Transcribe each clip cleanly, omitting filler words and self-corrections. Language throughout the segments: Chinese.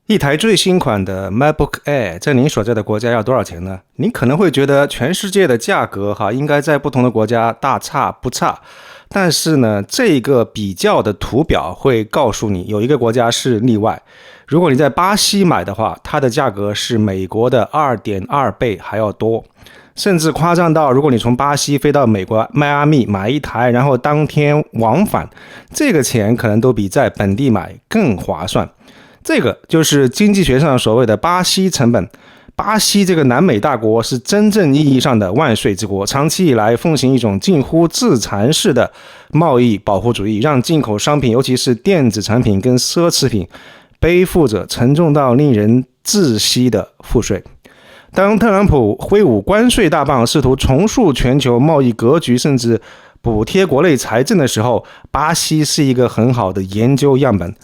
一台最新款的 MacBook Air 在您所在的国家要多少钱呢？您可能会觉得全世界的价格应该在不同的国家大差不差，但是呢，这个比较的图表会告诉你有一个国家是例外。如果你在巴西买的话，它的价格是美国的 2.2 倍还要多，甚至夸张到如果你从巴西飞到美国迈阿密买一台，然后当天往返，这个钱可能都比在本地买更划算。这个就是经济学上所谓的巴西成本。巴西这个南美大国是真正意义上的万税之国，长期以来奉行一种近乎自残式的贸易保护主义，让进口商品，尤其是电子产品跟奢侈品，背负着沉重到令人窒息的赋税。当特朗普挥舞关税大棒，试图重塑全球贸易格局，甚至补贴国内财政的时候，巴西是一个很好的研究样本。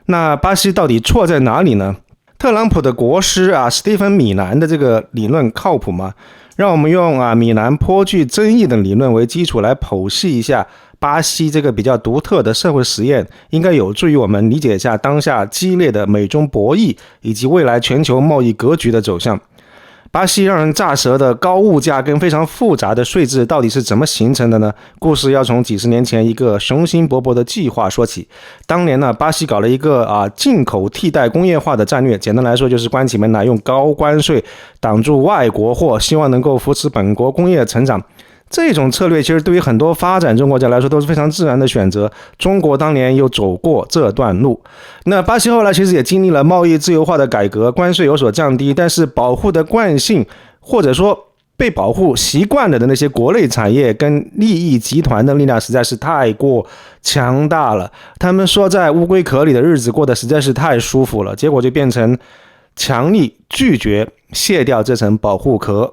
那巴西到底错在哪里呢？特朗普的国师史蒂芬·米兰的这个理论靠谱吗？让我们用米兰颇具争议的理论为基础来剖析一下巴西这个比较独特的社会实验，应该有助于我们理解一下当下激烈的美中博弈以及未来全球贸易格局的走向。巴西让人咋舌的高物价跟非常复杂的税制到底是怎么形成的呢？故事要从几十年前一个雄心勃勃的计划说起。当年呢，巴西搞了一个进口替代工业化的战略，简单来说就是关起门来用高关税挡住外国货，希望能够扶持本国工业成长。这种策略其实对于很多发展中国家来说都是非常自然的选择，中国当年又走过这段路。那巴西后来其实也经历了贸易自由化的改革，关税有所降低，但是保护的惯性或者说被保护习惯了的那些国内产业跟利益集团的力量实在是太过强大了，他们缩在乌龟壳里的日子过得实在是太舒服了，结果就变成强力拒绝卸掉这层保护壳。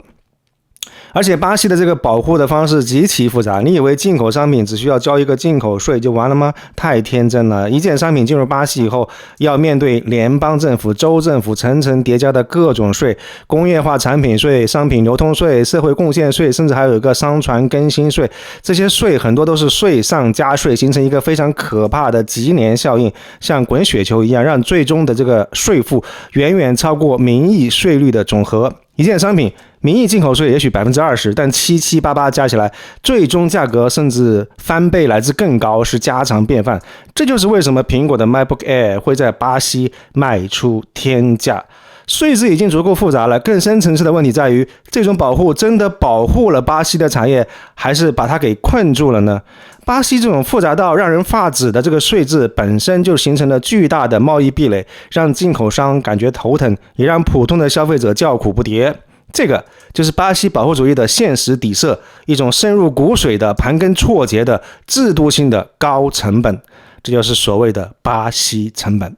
而且巴西的这个保护的方式极其复杂，你以为进口商品只需要交一个进口税就完了吗？太天真了！一件商品进入巴西以后，要面对联邦政府、州政府层层叠加的各种税，工业化产品税、商品流通税、社会贡献税，甚至还有一个商船更新税。这些税很多都是税上加税，形成一个非常可怕的级联效应，像滚雪球一样，让最终的这个税负远远超过名义税率的总和。一件商品名义进口税也许 20%， 但788加起来最终价格甚至翻倍乃至更高，是家常便饭。这就是为什么苹果的 MacBook Air 会在巴西卖出天价。税制已经足够复杂了，更深层次的问题在于，这种保护真的保护了巴西的产业，还是把它给困住了呢？巴西这种复杂到让人发指的这个税制本身就形成了巨大的贸易壁垒，让进口商感觉头疼，也让普通的消费者叫苦不迭。这个就是巴西保护主义的现实底色，一种深入骨髓的盘根错节的制度性的高成本，这就是所谓的巴西成本。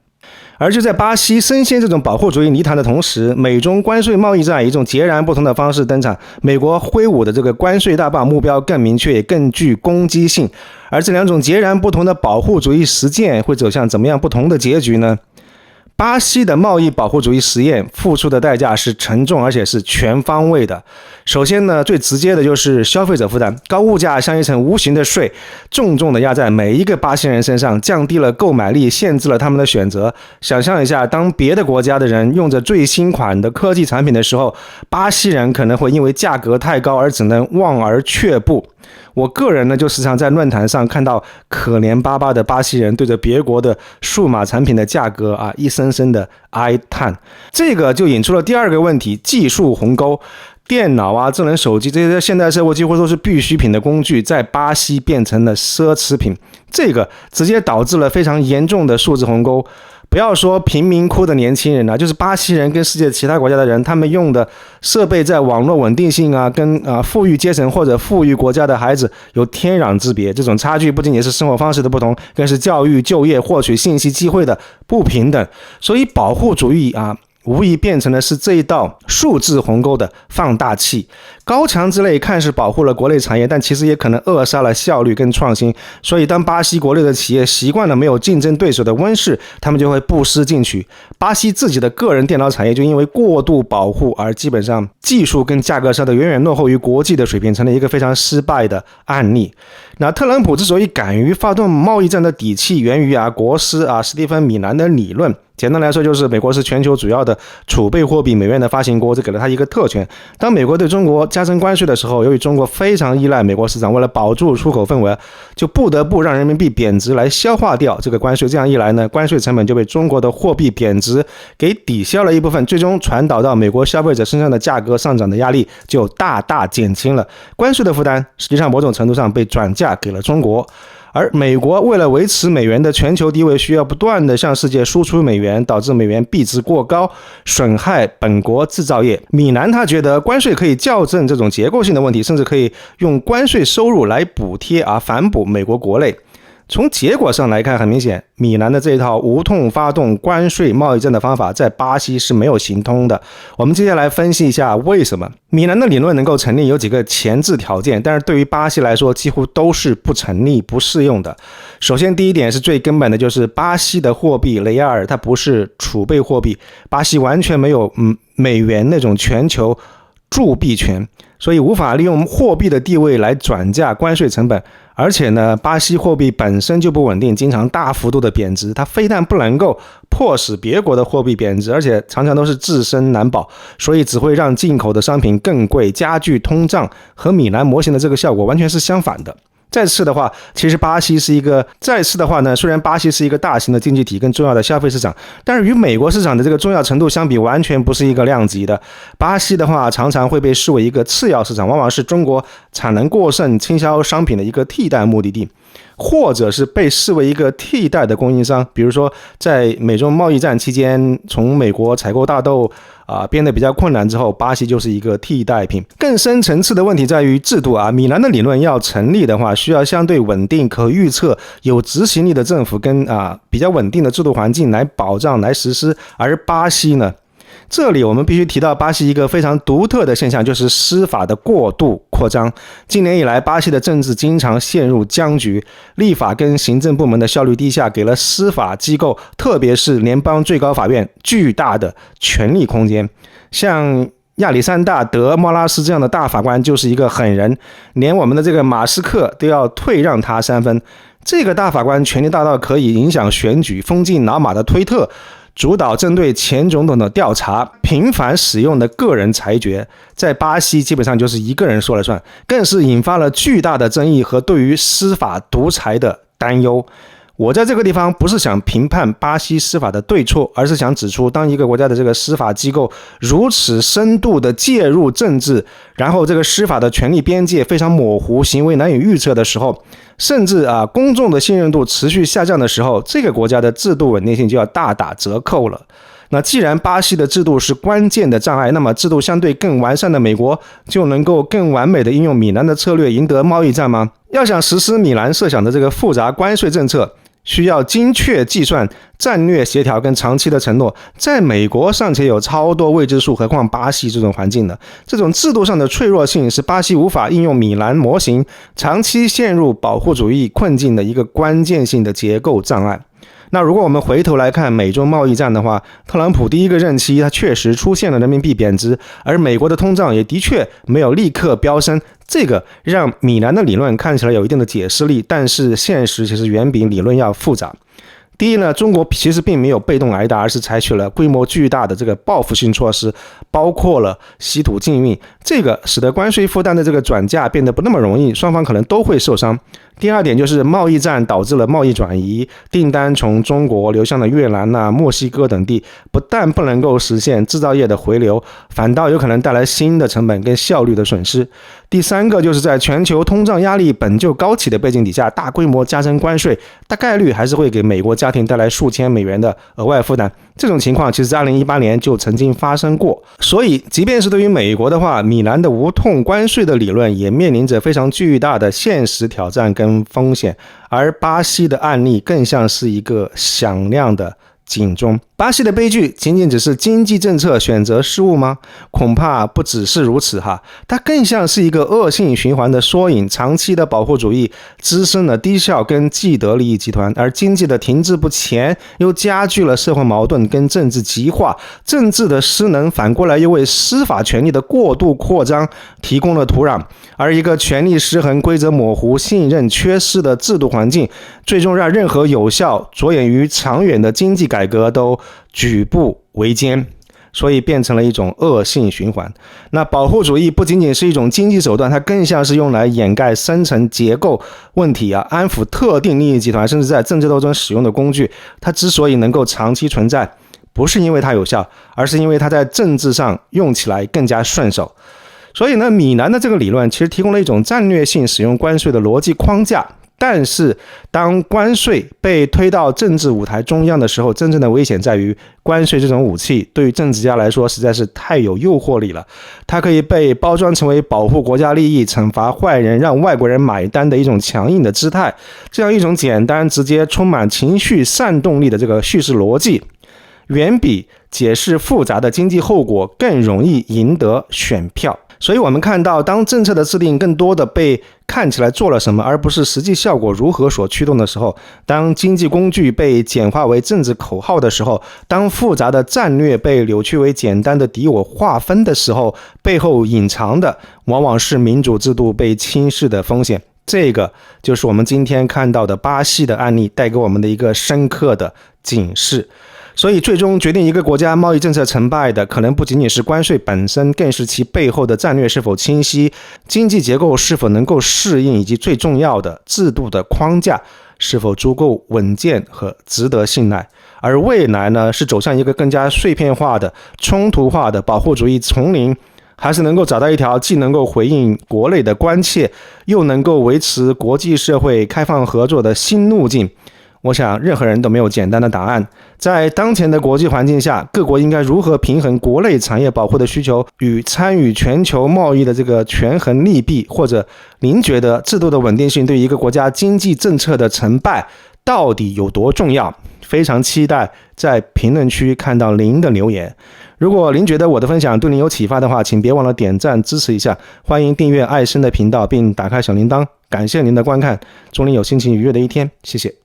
而就在巴西深陷这种保护主义泥潭的同时，美中关税贸易战以一种截然不同的方式登场。美国挥舞的这个关税大棒目标更明确，也更具攻击性。而这两种截然不同的保护主义实践会走向怎么样不同的结局呢？巴西的贸易保护主义实验付出的代价是沉重而且是全方位的。首先呢，最直接的就是消费者负担，高物价像一层无形的税，重重的压在每一个巴西人身上，降低了购买力，限制了他们的选择。想象一下，当别的国家的人用着最新款的科技产品的时候，巴西人可能会因为价格太高而只能望而却步。我个人呢，就时常在论坛上看到可怜巴巴的巴西人对着别国的数码产品的价格一声声的哀叹。这个就引出了第二个问题，技术鸿沟。电脑智能手机这些在现代社会几乎都是必需品的工具，在巴西变成了奢侈品，这个直接导致了非常严重的数字鸿沟。不要说贫民窟的年轻人就是巴西人跟世界其他国家的人，他们用的设备在网络稳定性跟富裕阶层或者富裕国家的孩子有天壤之别。这种差距不仅仅是生活方式的不同，更是教育、就业、获取信息机会的不平等。所以保护主义无疑变成的是这一道数字鸿沟的放大器。高墙之内看似保护了国内产业，但其实也可能扼杀了效率跟创新。所以当巴西国内的企业习惯了没有竞争对手的温室，他们就会不思进取。巴西自己的个人电脑产业就因为过度保护而基本上技术跟价格上的远远落后于国际的水平，成了一个非常失败的案例。那特朗普之所以敢于发动贸易战的底气，源于国师史蒂芬·米兰的理论。简单来说，就是美国是全球主要的储备货币美元的发行国，这给了它一个特权。当美国对中国加征关税的时候，由于中国非常依赖美国市场，为了保住出口份额，就不得不让人民币贬值来消化掉这个关税。这样一来呢，关税成本就被中国的货币贬值给抵消了一部分，最终传导到美国消费者身上的价格上涨的压力就大大减轻了。关税的负担实际上某种程度上被转嫁给了中国。而美国为了维持美元的全球地位，需要不断的向世界输出美元，导致美元币值过高，损害本国制造业。米兰他觉得关税可以校正这种结构性的问题，甚至可以用关税收入来补贴反哺美国国内。从结果上来看，很明显，米兰的这一套无痛发动关税贸易战的方法在巴西是没有行通的。我们接下来分析一下为什么。米兰的理论能够成立有几个前置条件，但是对于巴西来说几乎都是不成立不适用的。首先第一点是最根本的，就是巴西的货币雷亚尔它不是储备货币，巴西完全没有美元那种全球铸币权，所以无法利用货币的地位来转嫁关税成本。而且呢，巴西货币本身就不稳定，经常大幅度的贬值，它非但不能够迫使别国的货币贬值，而且常常都是自身难保，所以只会让进口的商品更贵，加剧通胀，和米兰模型的这个效果完全是相反的。再次的话，其实虽然巴西是一个大型的经济体跟重要的消费市场，但是与美国市场的这个重要程度相比，完全不是一个量级的。巴西的话常常会被视为一个次要市场，往往是中国产能过剩倾销商品的一个替代目的地，或者是被视为一个替代的供应商。比如说在美中贸易战期间，从美国采购大豆变得比较困难之后，巴西就是一个替代品。更深层次的问题在于制度米兰的理论要成立的话，需要相对稳定、可预测、有执行力的政府跟比较稳定的制度环境来保障、来实施。而巴西呢？这里我们必须提到巴西一个非常独特的现象，就是司法的过度扩张。近年以来，巴西的政治经常陷入僵局，立法跟行政部门的效率低下，给了司法机构，特别是联邦最高法院巨大的权力空间。像亚历山大·德莫拉斯这样的大法官就是一个狠人，连我们的这个马斯克都要退让他3分。这个大法官权力大到可以影响选举，封禁老马的推特，主导针对前总统的调查，频繁使用的个人裁决，在巴西基本上就是一个人说了算，更是引发了巨大的争议和对于司法独裁的担忧。我在这个地方不是想评判巴西司法的对错，而是想指出，当一个国家的这个司法机构如此深度的介入政治，然后这个司法的权力边界非常模糊，行为难以预测的时候，甚至公众的信任度持续下降的时候，这个国家的制度稳定性就要大打折扣了。那既然巴西的制度是关键的障碍，那么制度相对更完善的美国就能够更完美的应用米兰的策略赢得贸易战吗？要想实施米兰设想的这个复杂关税政策，需要精确计算、战略协调跟长期的承诺，在美国尚且有超多未知数，何况巴西这种环境呢？这种制度上的脆弱性是巴西无法应用米兰模型，长期陷入保护主义困境的一个关键性的结构障碍。那如果我们回头来看美中贸易战的话，特朗普第一个任期它确实出现了人民币贬值，而美国的通胀也的确没有立刻飙升，这个让米兰的理论看起来有一定的解释力，但是现实其实远比理论要复杂。第一呢，中国其实并没有被动挨打，而是采取了规模巨大的这个报复性措施，包括了稀土禁运，这个使得关税负担的这个转嫁变得不那么容易，双方可能都会受伤。第二点就是贸易战导致了贸易转移，订单从中国流向了越南墨西哥等地，不但不能够实现制造业的回流，反倒有可能带来新的成本跟效率的损失。第三个就是在全球通胀压力本就高企的背景底下，大规模加征关税，大概率还是会给美国家庭带来数千美元的额外负担。这种情况其实在2018年就曾经发生过，所以即便是对于美国的话，米兰的无痛关税的理论也面临着非常巨大的现实挑战跟风险，而巴西的案例更像是一个响亮的警钟。巴西的悲剧仅仅只是经济政策选择失误吗？恐怕不只是如此它更像是一个恶性循环的缩影。长期的保护主义滋生了低效跟既得利益集团，而经济的停滞不前又加剧了社会矛盾跟政治极化，政治的失能反过来又为司法权力的过度扩张提供了土壤。而一个权力失衡、规则模糊、信任缺失的制度环境，最终让任何有效着眼于长远的经济改革都举步维艰，所以变成了一种恶性循环。那保护主义不仅仅是一种经济手段，它更像是用来掩盖深层结构问题安抚特定利益集团，甚至在政治斗争使用的工具。它之所以能够长期存在，不是因为它有效，而是因为它在政治上用起来更加顺手。所以呢，米兰的这个理论其实提供了一种战略性使用关税的逻辑框架。但是当关税被推到政治舞台中央的时候，真正的危险在于关税这种武器对于政治家来说实在是太有诱惑力了。它可以被包装成为保护国家利益、惩罚坏人、让外国人买单的一种强硬的姿态。这样一种简单直接充满情绪煽动力的这个叙事逻辑，远比解释复杂的经济后果更容易赢得选票。所以我们看到，当政策的制定更多的被看起来做了什么，而不是实际效果如何所驱动的时候，当经济工具被简化为政治口号的时候，当复杂的战略被扭曲为简单的敌我划分的时候，背后隐藏的往往是民主制度被轻视的风险。这个就是我们今天看到的巴西的案例带给我们的一个深刻的警示。所以最终决定一个国家贸易政策成败的，可能不仅仅是关税本身，更是其背后的战略是否清晰，经济结构是否能够适应，以及最重要的制度的框架是否足够稳健和值得信赖。而未来呢，是走向一个更加碎片化的、冲突化的保护主义丛林，还是能够找到一条既能够回应国内的关切，又能够维持国际社会开放合作的新路径？我想任何人都没有简单的答案。在当前的国际环境下，各国应该如何平衡国内产业保护的需求与参与全球贸易的这个权衡利弊？或者您觉得制度的稳定性对一个国家经济政策的成败到底有多重要？非常期待在评论区看到您的留言。如果您觉得我的分享对您有启发的话，请别忘了点赞支持一下，欢迎订阅艾森的频道并打开小铃铛。感谢您的观看，祝您有心情愉悦的一天，谢谢。